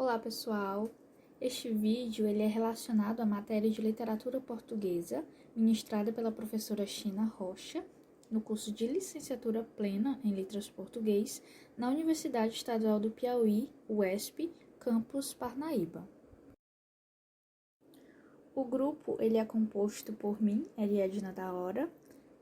Olá pessoal, este vídeo é relacionado à matéria de literatura portuguesa ministrada pela professora China Rocha no curso de licenciatura plena em letras português na Universidade Estadual do Piauí, UESP, campus Parnaíba. O grupo é composto por mim, Ariadna da Hora,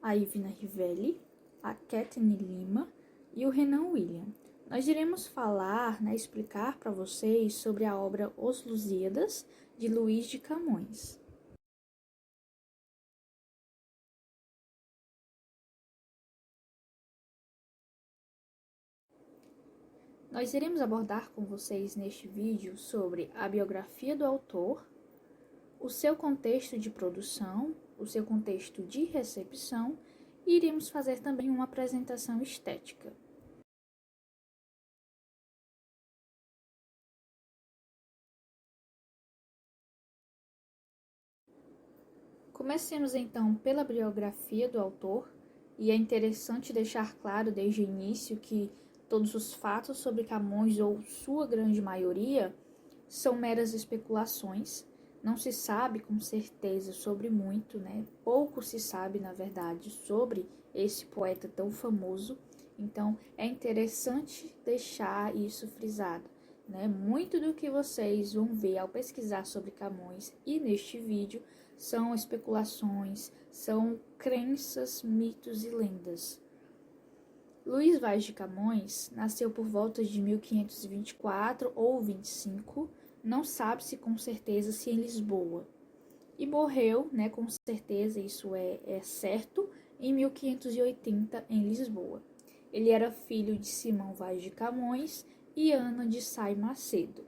a Ivna Rivelli, a Kathleen Lima e o Renan William. Nós iremos falar, explicar para vocês sobre a obra Os Lusíadas, de Luís de Camões. Nós iremos abordar com vocês neste vídeo sobre a biografia do autor, o seu contexto de produção, o seu contexto de recepção e iremos fazer também uma apresentação estética. Comecemos então pela biografia do autor, e é interessante deixar claro desde o início que todos os fatos sobre Camões, ou sua grande maioria, são meras especulações. Não se sabe com certeza sobre muito, Pouco se sabe, na verdade, sobre esse poeta tão famoso. Então, é interessante deixar isso frisado, Muito do que vocês vão ver ao pesquisar sobre Camões e neste vídeo são especulações, são crenças, mitos e lendas. Luís Vaz de Camões nasceu por volta de 1524 ou 25, não sabe-se com certeza se em Lisboa, e morreu, com certeza, isso é certo, em 1580 em Lisboa. Ele era filho de Simão Vaz de Camões e Ana de Sá e Macedo.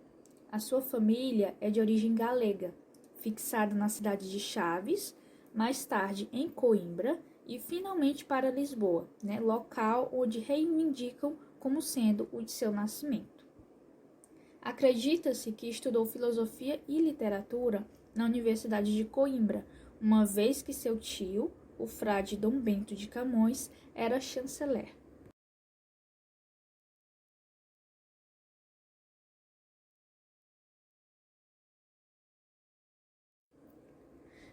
A sua família é de origem galega, fixada na cidade de Chaves, mais tarde em Coimbra e finalmente para Lisboa, local onde reivindicam como sendo o de seu nascimento. Acredita-se que estudou filosofia e literatura na Universidade de Coimbra, uma vez que seu tio, o frade Dom Bento de Camões, era chanceler.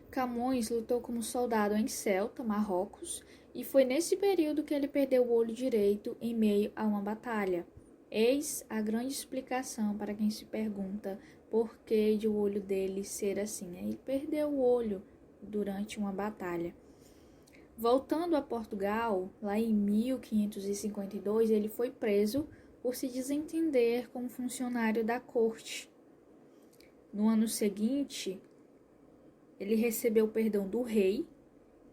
Camões lutou como soldado em Ceuta, Marrocos, e foi nesse período que ele perdeu o olho direito em meio a uma batalha. Eis a grande explicação para quem se pergunta por que de o olho dele ser assim. Ele perdeu o olho durante uma batalha. Voltando a Portugal, lá em 1552, ele foi preso por se desentender com um funcionário da corte. No ano seguinte, ele recebeu o perdão do rei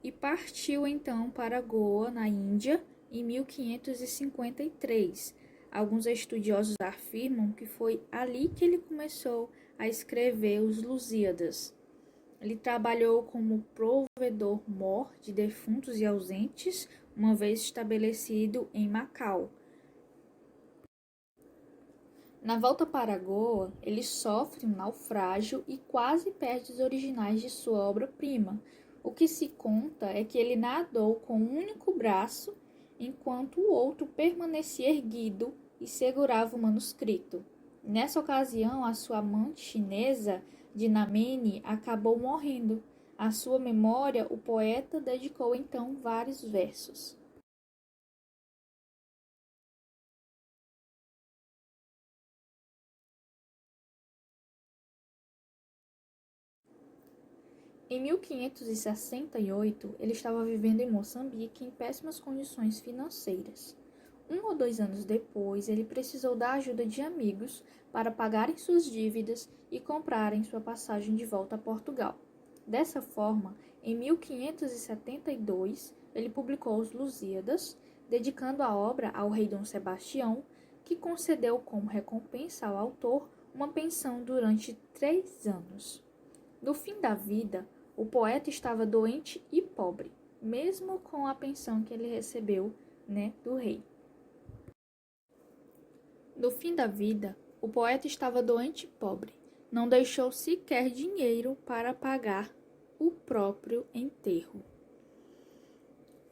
e partiu então para Goa, na Índia, em 1553. Alguns estudiosos afirmam que foi ali que ele começou a escrever os Lusíadas. Ele trabalhou como provedor-mor de defuntos e ausentes, uma vez estabelecido em Macau. Na volta para Goa, ele sofre um naufrágio e quase perde os originais de sua obra-prima. O que se conta é que ele nadou com um único braço, enquanto o outro permanecia erguido e segurava o manuscrito. Nessa ocasião, a sua amante chinesa, Dinamene, acabou morrendo. À sua memória, o poeta dedicou então vários versos. Em 1568, ele estava vivendo em Moçambique em péssimas condições financeiras. 1 ou 2 anos depois, ele precisou da ajuda de amigos para pagarem suas dívidas e comprarem sua passagem de volta a Portugal. Dessa forma, em 1572, ele publicou Os Lusíadas, dedicando a obra ao rei Dom Sebastião, que concedeu como recompensa ao autor uma pensão durante 3 anos. No fim da vida, o poeta estava doente e pobre, mesmo com a pensão que ele recebeu, do rei. No fim da vida, o poeta estava doente e pobre. Não deixou sequer dinheiro para pagar o próprio enterro.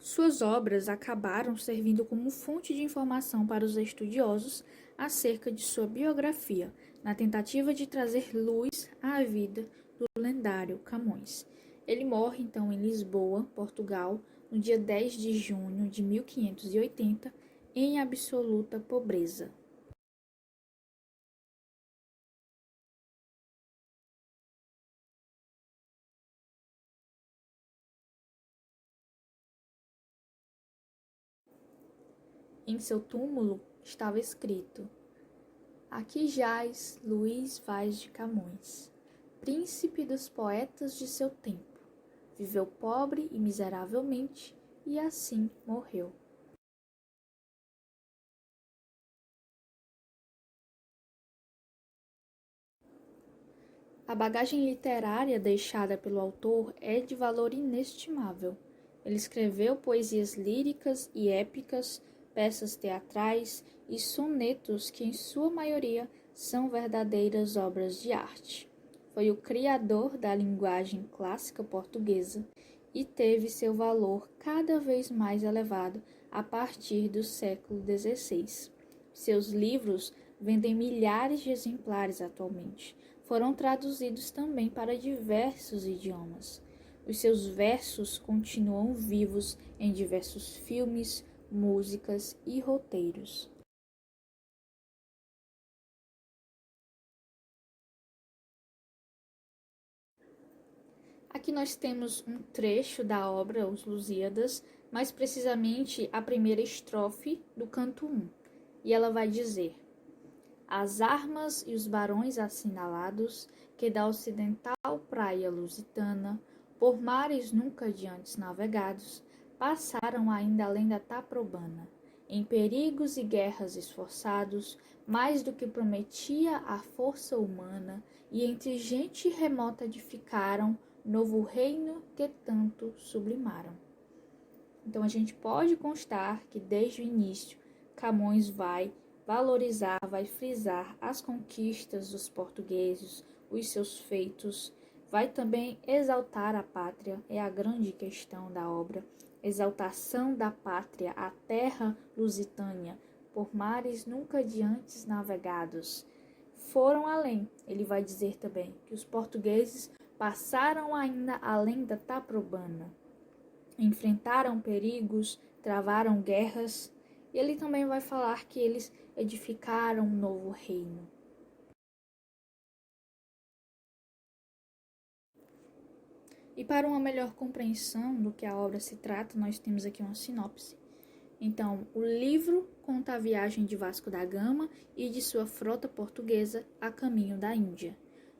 Suas obras acabaram servindo como fonte de informação para os estudiosos acerca de sua biografia, na tentativa de trazer luz à vida do lendário Camões. Ele morre então em Lisboa, Portugal, no dia 10 de junho de 1580, em absoluta pobreza. Em seu túmulo estava escrito: aqui jaz Luís Vaz de Camões, príncipe dos poetas de seu tempo. Viveu pobre e miseravelmente, e assim morreu. A bagagem literária deixada pelo autor é de valor inestimável. Ele escreveu poesias líricas e épicas, peças teatrais e sonetos que, em sua maioria, são verdadeiras obras de arte. Foi o criador da linguagem clássica portuguesa e teve seu valor cada vez mais elevado a partir do século XVI. Seus livros vendem milhares de exemplares atualmente. Foram traduzidos também para diversos idiomas. Os seus versos continuam vivos em diversos filmes, músicas e roteiros. Aqui nós temos um trecho da obra Os Lusíadas, mais precisamente a primeira estrofe do canto 1, e ela vai dizer: as armas e os barões assinalados, que da ocidental praia lusitana, por mares nunca de antes navegados, passaram ainda além da Taprobana, em perigos e guerras esforçados, mais do que prometia a força humana, e entre gente remota edificaram novo reino que tanto sublimaram. Então a gente pode constar que desde o início Camões vai valorizar, vai frisar as conquistas dos portugueses, os seus feitos, vai também exaltar a pátria, é a grande questão da obra, exaltação da pátria, a terra lusitânia, por mares nunca de antes navegados. Foram além, ele vai dizer também que os portugueses passaram ainda além da Taprobana, enfrentaram perigos, travaram guerras, e ele também vai falar que eles edificaram um novo reino. E para uma melhor compreensão do que a obra se trata, nós temos aqui uma sinopse. Então, o livro conta a viagem de Vasco da Gama e de sua frota portuguesa a caminho da Índia.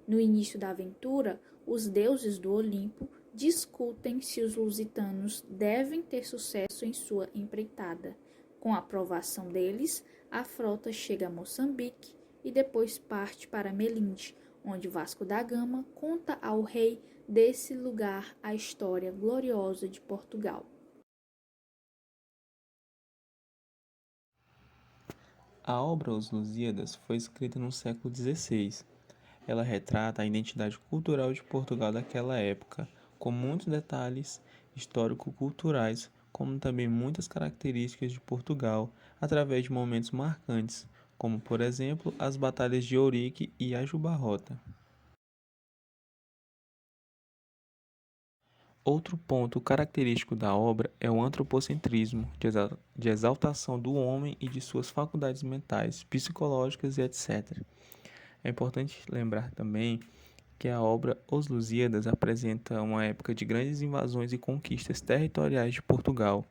No início da aventura, os deuses do Olimpo discutem se os lusitanos devem ter sucesso em sua empreitada. Com a aprovação deles, a frota chega a Moçambique e depois parte para Melinde, onde Vasco da Gama conta ao rei desse lugar a história gloriosa de Portugal. A obra Os Lusíadas foi escrita no século XVI. Ela retrata a identidade cultural de Portugal daquela época, com muitos detalhes histórico-culturais, como também muitas características de Portugal, através de momentos marcantes, como, por exemplo, as batalhas de Ourique e Ajubarrota. Outro ponto característico da obra é o antropocentrismo, de exaltação do homem e de suas faculdades mentais, psicológicas e etc. É importante lembrar também que a obra Os Lusíadas apresenta uma época de grandes invasões e conquistas territoriais de Portugal.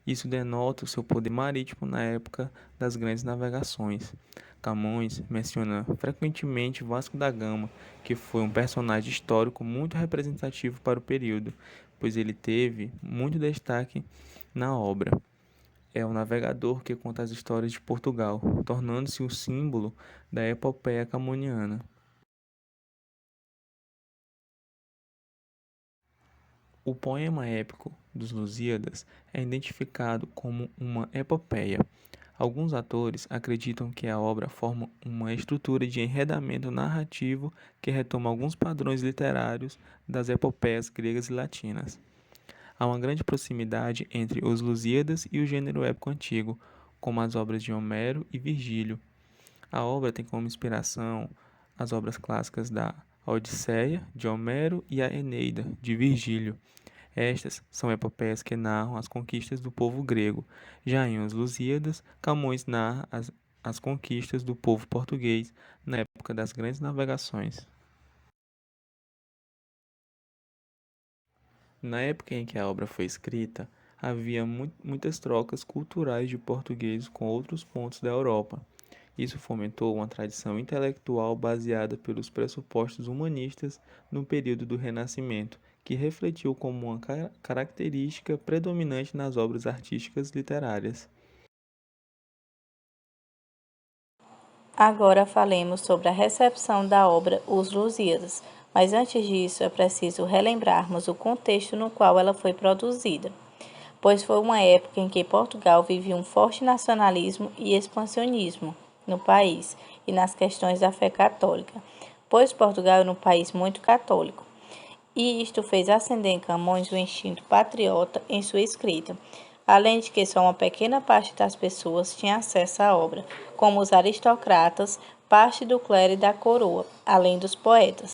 Isso denota o seu poder marítimo na época das grandes navegações. Camões menciona frequentemente Vasco da Gama, que foi um personagem histórico muito representativo para o período, pois ele teve muito destaque na obra. É o navegador que conta as histórias de Portugal, tornando-se o símbolo da epopeia camoniana. O poema épico dos Lusíadas é identificado como uma epopeia. Alguns autores acreditam que a obra forma uma estrutura de enredamento narrativo que retoma alguns padrões literários das epopeias gregas e latinas. Há uma grande proximidade entre os Lusíadas e o gênero épico antigo, como as obras de Homero e Virgílio. A obra tem como inspiração as obras clássicas da Odisseia, de Homero, e a Eneida, de Virgílio. Estas são epopeias que narram as conquistas do povo grego. Já em Os Lusíadas, Camões narra as conquistas do povo português na época das grandes navegações. Na época em que a obra foi escrita, havia muitas trocas culturais de português com outros pontos da Europa. Isso fomentou uma tradição intelectual baseada pelos pressupostos humanistas no período do Renascimento, que refletiu como uma característica predominante nas obras artísticas literárias. Agora falemos sobre a recepção da obra Os Lusíadas, mas antes disso é preciso relembrarmos o contexto no qual ela foi produzida, pois foi uma época em que Portugal vivia um forte nacionalismo e expansionismo no país e nas questões da fé católica, pois Portugal era um país muito católico, e isto fez acender em Camões o instinto patriota em sua escrita, além de que só uma pequena parte das pessoas tinha acesso à obra, como os aristocratas, parte do clero e da coroa, além dos poetas.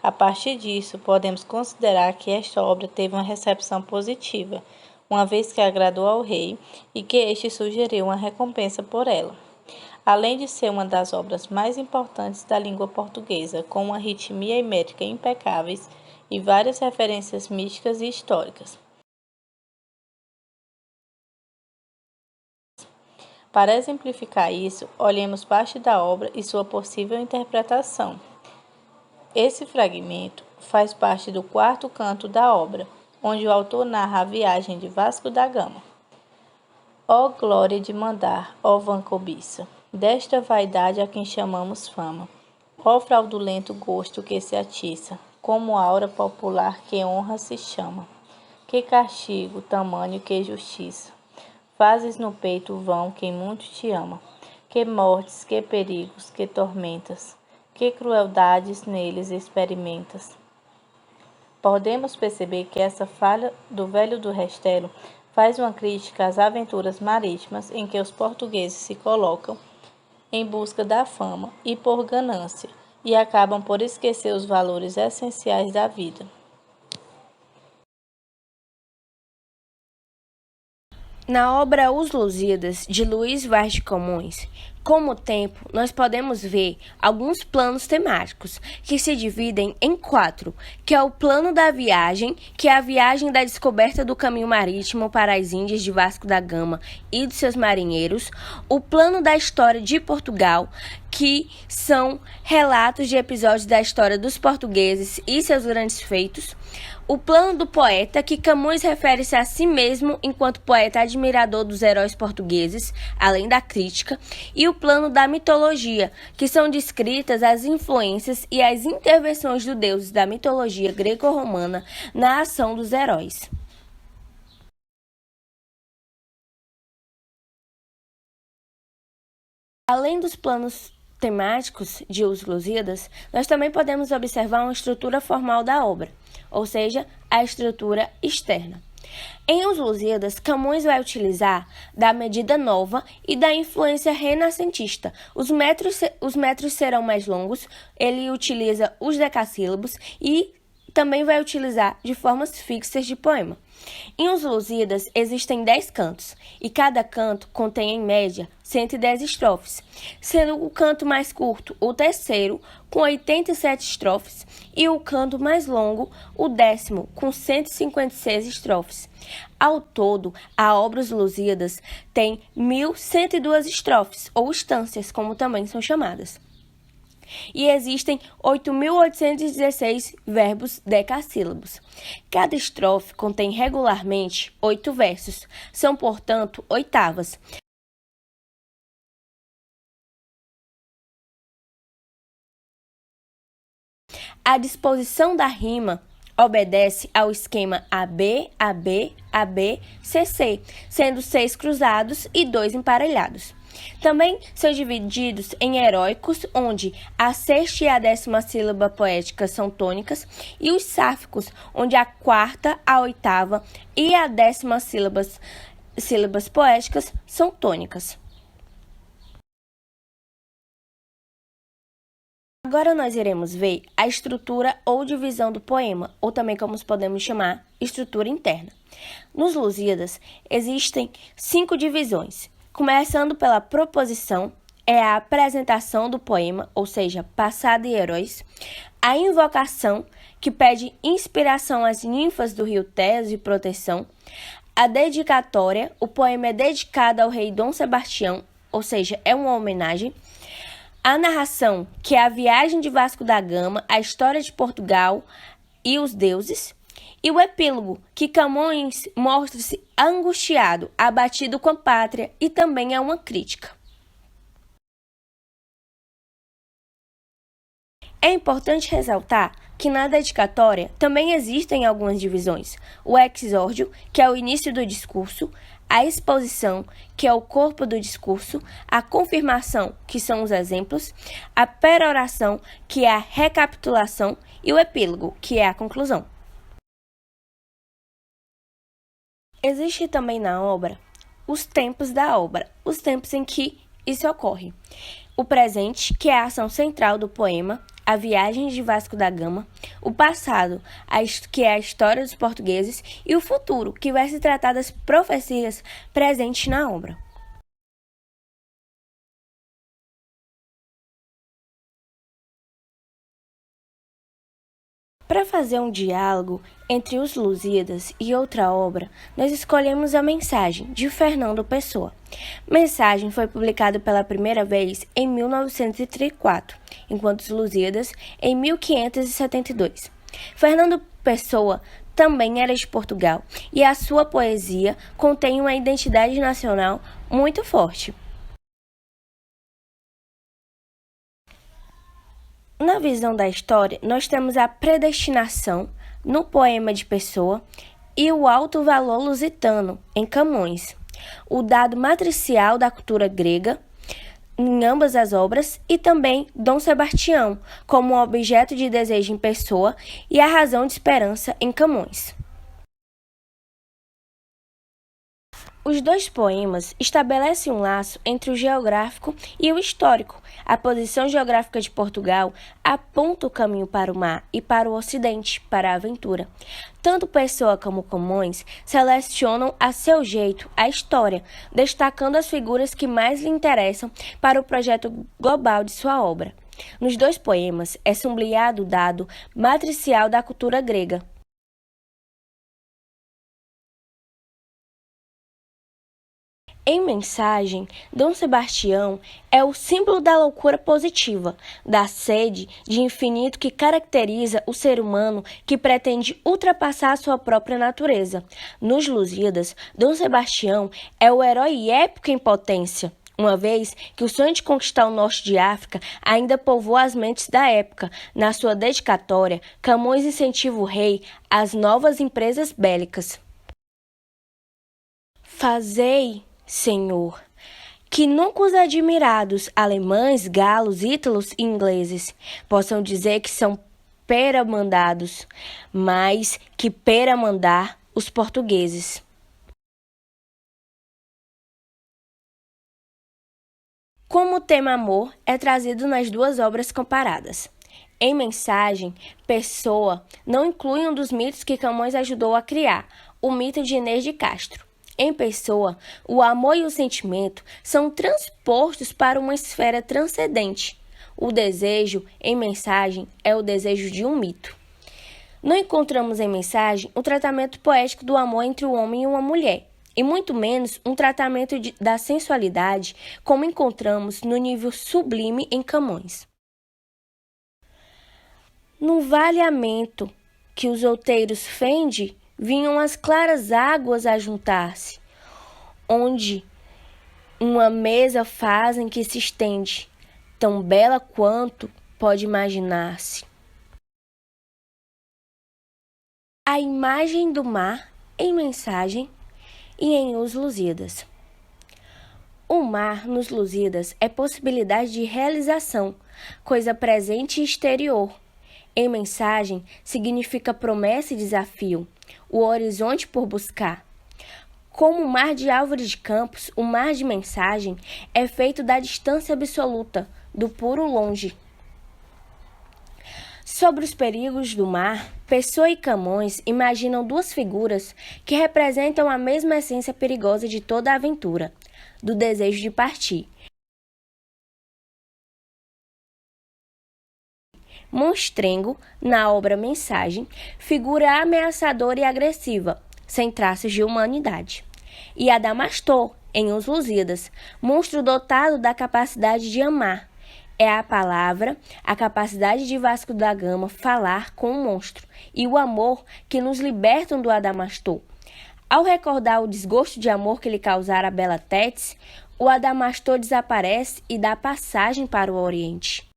A partir disso, podemos considerar que esta obra teve uma recepção positiva, uma vez que agradou ao rei e que este sugeriu uma recompensa por ela. Além de ser uma das obras mais importantes da língua portuguesa, com uma ritmia e métrica impecáveis e várias referências místicas e históricas. Para exemplificar isso, olhemos parte da obra e sua possível interpretação. Esse fragmento faz parte do quarto canto da obra, onde o autor narra a viagem de Vasco da Gama. Ó glória de mandar, ó vã cobiça, desta vaidade a quem chamamos fama, ó fraudulento gosto que se atiça, como aura popular que honra se chama. Que castigo, tamanho, que justiça, fazes no peito vão quem muito te ama. Que mortes, que perigos, que tormentas, que crueldades neles experimentas. Podemos perceber que essa falha do velho do Restelo faz uma crítica às aventuras marítimas em que os portugueses se colocam em busca da fama e por ganância, e acabam por esquecer os valores essenciais da vida. Na obra Os Lusíadas, de Luís Vaz de Camões, com o tempo, nós podemos ver alguns planos temáticos, que se dividem em 4, que é o plano da viagem, que é a viagem da descoberta do caminho marítimo para as Índias de Vasco da Gama e dos seus marinheiros, o plano da história de Portugal, que são relatos de episódios da história dos portugueses e seus grandes feitos, o plano do poeta, que Camões refere-se a si mesmo enquanto poeta admirador dos heróis portugueses, além da crítica, e o plano da mitologia, que são descritas as influências e as intervenções dos deuses da mitologia greco-romana na ação dos heróis. Além dos planos temáticos de Os Lusíadas, nós também podemos observar uma estrutura formal da obra, ou seja, a estrutura externa. Em Os Lusíadas, Camões vai utilizar da medida nova e da influência renascentista. Os metros serão mais longos, ele utiliza os decassílabos e também vai utilizar de formas fixas de poema. Em Os Lusíadas existem 10 cantos, e cada canto contém, em média, 110 estrofes, sendo o canto mais curto o terceiro, com 87 estrofes, e o canto mais longo, o 10º, com 156 estrofes. Ao todo, a obra Os Lusíadas tem 1.102 estrofes, ou estâncias, como também são chamadas. E existem 8.816 verbos decassílabos. Cada estrofe contém regularmente 8 versos, são, portanto, oitavas. A disposição da rima obedece ao esquema AB, AB, AB, CC, sendo 6 cruzados e 2 emparelhados. Também são divididos em heróicos, onde a sexta e a 10ª sílaba poética são tônicas, e os sáficos, onde a 4ª, a 8ª e a 10ª sílabas poéticas são tônicas. Agora nós iremos ver a estrutura ou divisão do poema, ou também como podemos chamar, estrutura interna. Nos Lusíadas existem 5 divisões, começando pela proposição, é a apresentação do poema, ou seja, passado e heróis, a invocação, que pede inspiração às ninfas do rio Tejo e proteção, a dedicatória, o poema é dedicado ao rei Dom Sebastião, ou seja, é uma homenagem, a narração, que é a viagem de Vasco da Gama, a história de Portugal e os deuses. E o epílogo, que Camões mostra-se angustiado, abatido com a pátria e também é uma crítica. É importante ressaltar que na dedicatória também existem algumas divisões. O exórdio, que é o início do discurso, a exposição, que é o corpo do discurso, a confirmação, que são os exemplos, a peroração, que é a recapitulação, e o epílogo, que é a conclusão. Existe também na obra os tempos da obra, os tempos em que isso ocorre. O presente, que é a ação central do poema, a viagem de Vasco da Gama, o passado, que é a história dos portugueses, e o futuro, que vai se tratar das profecias presentes na obra. Para fazer um diálogo entre os Lusíadas e outra obra, nós escolhemos a Mensagem, de Fernando Pessoa. Mensagem foi publicado pela primeira vez em 1934, enquanto os Lusíadas em 1572. Fernando Pessoa também era de Portugal e a sua poesia contém uma identidade nacional muito forte. Na visão da história, nós temos a predestinação no poema de Pessoa e o alto valor lusitano em Camões, o dado matricial da cultura grega em ambas as obras e também Dom Sebastião como objeto de desejo em Pessoa e a razão de esperança em Camões. Os dois poemas estabelecem um laço entre o geográfico e o histórico. A posição geográfica de Portugal aponta o caminho para o mar e para o ocidente, para a aventura. Tanto Pessoa como Camões selecionam a seu jeito a história, destacando as figuras que mais lhe interessam para o projeto global de sua obra. Nos dois poemas é sublinhado o dado matricial da cultura grega. Em Mensagem, Dom Sebastião é o símbolo da loucura positiva, da sede de infinito que caracteriza o ser humano que pretende ultrapassar a sua própria natureza. Nos Lusíadas, Dom Sebastião é o herói épico em potência, uma vez que o sonho de conquistar o norte de África ainda povoa as mentes da época. Na sua dedicatória, Camões incentiva o rei às novas empresas bélicas. Fazei, Senhor, que nunca os admirados alemães, galos, ítalos e ingleses possam dizer que são peramandados, mas que peramandar os portugueses. Como o tema amor é trazido nas duas obras comparadas. Em Mensagem, Pessoa não inclui um dos mitos que Camões ajudou a criar, o mito de Inês de Castro. Em Pessoa, o amor e o sentimento são transpostos para uma esfera transcendente. O desejo, em Mensagem, é o desejo de um mito. Não encontramos em Mensagem um tratamento poético do amor entre o homem e uma mulher, e muito menos um tratamento da sensualidade, como encontramos no nível sublime em Camões. No valeamento que os outeiros fende, vinham as claras águas a juntar-se, onde uma mesa fazem que se estende, tão bela quanto pode imaginar-se. A imagem do mar em Mensagem e em Os Lusíadas. O mar nos Lusíadas é possibilidade de realização, coisa presente e exterior. Em Mensagem significa promessa e desafio, o horizonte por buscar. Como o mar de Álvares de Campos, o mar de Mensagem é feito da distância absoluta, do puro longe. Sobre os perigos do mar, Pessoa e Camões imaginam duas figuras que representam a mesma essência perigosa de toda a aventura, do desejo de partir. Monstrengo, na obra Mensagem, figura ameaçadora e agressiva, sem traços de humanidade. E Adamastor, em Os Lusíadas, monstro dotado da capacidade de amar. É a palavra, a capacidade de Vasco da Gama falar com o monstro, e o amor que nos libertam do Adamastor. Ao recordar o desgosto de amor que lhe causara a bela Tétis, o Adamastor desaparece e dá passagem para o Oriente.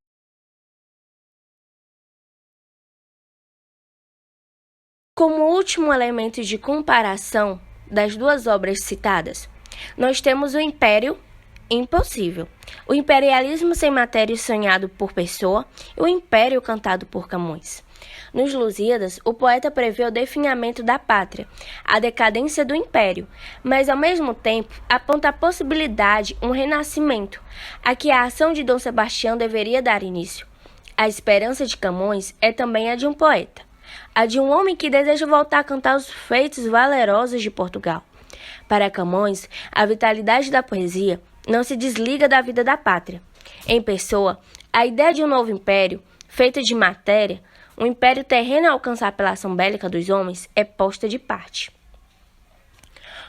Como último elemento de comparação das duas obras citadas, nós temos o Império Impossível, o imperialismo sem matéria sonhado por Pessoa e o império cantado por Camões. Nos Lusíadas, o poeta prevê o definhamento da pátria, a decadência do império, mas ao mesmo tempo aponta a possibilidade, um renascimento, a que a ação de Dom Sebastião deveria dar início. A esperança de Camões é também a de um poeta, a de um homem que deseja voltar a cantar os feitos valerosos de Portugal. Para Camões, a vitalidade da poesia não se desliga da vida da pátria. Em Pessoa, a ideia de um novo império, feito de matéria, um império terreno a alcançar pela ação bélica dos homens, é posta de parte.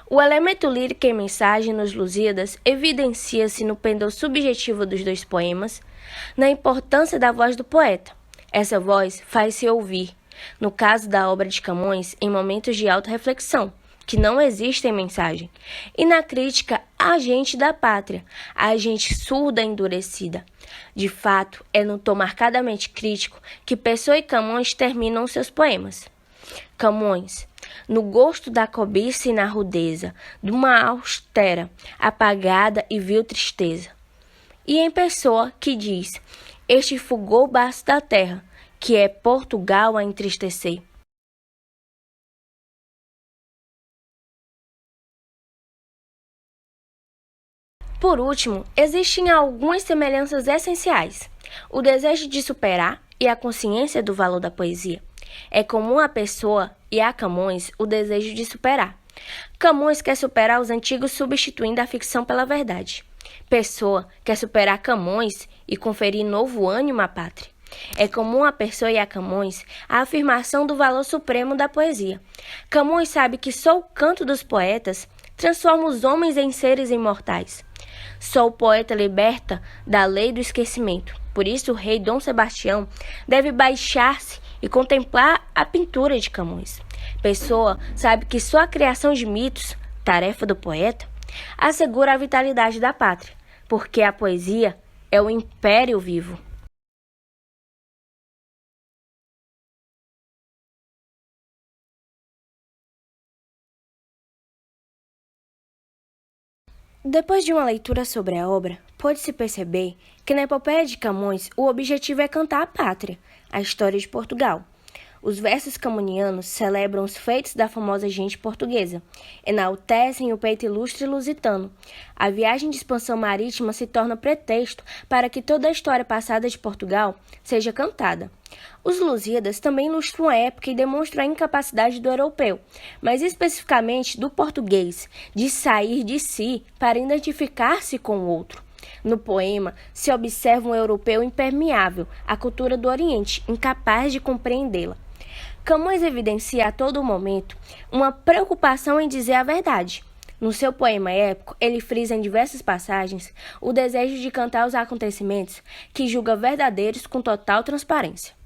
O elemento lírico em Mensagem nos Lusíadas evidencia-se no pendor subjetivo dos dois poemas, na importância da voz do poeta. Essa voz faz-se ouvir, no caso da obra de Camões, em momentos de autorreflexão, que não existe em Mensagem, e na crítica à gente da pátria, à gente surda e endurecida. De fato, é no tom marcadamente crítico que Pessoa e Camões terminam seus poemas. Camões, no gosto da cobiça e na rudeza, de uma austera, apagada e vil tristeza. E em Pessoa, que diz, este fugou baço da terra, que é Portugal a entristecer. Por último, existem algumas semelhanças essenciais. O desejo de superar e a consciência do valor da poesia. É comum à Pessoa e a Camões o desejo de superar. Camões quer superar os antigos substituindo a ficção pela verdade. Pessoa quer superar Camões e conferir novo ânimo à pátria. É comum à Pessoa e a Camões a afirmação do valor supremo da poesia. Camões sabe que só o canto dos poetas transforma os homens em seres imortais. Só o poeta liberta da lei do esquecimento. Por isso, o rei Dom Sebastião deve baixar-se e contemplar a pintura de Camões. Pessoa sabe que só a criação de mitos, tarefa do poeta, assegura a vitalidade da pátria, porque a poesia é o império vivo. Depois de uma leitura sobre a obra, pode-se perceber que na epopeia de Camões o objetivo é cantar a pátria, a história de Portugal. Os versos camonianos celebram os feitos da famosa gente portuguesa, enaltecem o peito ilustre lusitano. A viagem de expansão marítima se torna pretexto para que toda a história passada de Portugal seja cantada. Os Lusíadas também ilustram a época e demonstram a incapacidade do europeu, mas especificamente do português, de sair de si para identificar-se com o outro. No poema, se observa um europeu impermeável à cultura do Oriente, incapaz de compreendê-la. Camões evidencia a todo momento uma preocupação em dizer a verdade. No seu poema épico, ele frisa em diversas passagens o desejo de cantar os acontecimentos que julga verdadeiros com total transparência.